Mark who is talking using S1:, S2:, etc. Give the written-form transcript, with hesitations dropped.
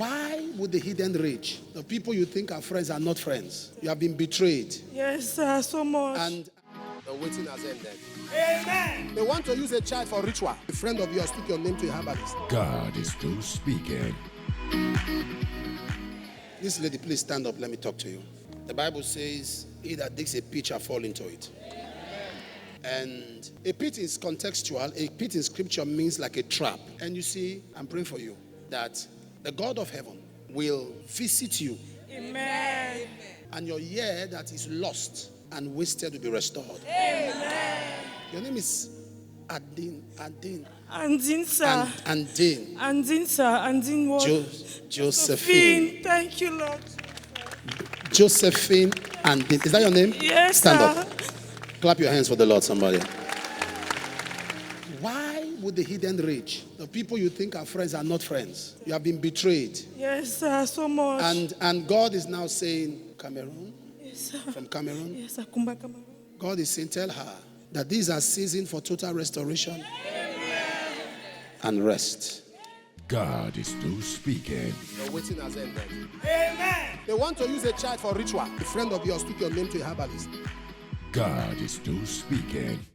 S1: Why would the hidden rage? The people you think are friends are not friends. You have been betrayed.
S2: Yes, sir, so much.
S1: And the waiting has ended. Amen. They want to use a child for ritual. A friend of yours took your name to a herbalist.
S3: God is still speaking.
S1: This lady, please stand up. Let me talk to you. The Bible says, he that digs a pit shall fall into it. And a pit is contextual. A pit in scripture means like a trap. And you see, I'm praying for you that the God of heaven will visit you.
S2: Amen.
S1: And your year that is lost and wasted will be restored.
S2: Amen.
S1: Your name is Andin,
S2: sir.
S1: Andin
S2: Sir. Andin what?
S1: Josephine.
S2: Thank you, Lord.
S1: Josephine Andin. Is that your name?
S2: Yes,
S1: Stand
S2: sir.
S1: up. Clap your hands for the Lord, somebody. Why would the hidden rage? The people you think are friends are not friends. You have been betrayed.
S2: Yes, sir, so much.
S1: And God is now saying, Cameroon?
S2: Yes, sir.
S1: From Cameroon?
S2: Yes, sir. Kumba Cameroon.
S1: God is saying, tell her that these are seasons for total restoration.
S2: Amen.
S1: And rest.
S3: God is still speaking.
S1: Your waiting has ended. Amen. They want to use a child for ritual. A friend of yours took your name to a herbalist.
S3: God is still speaking.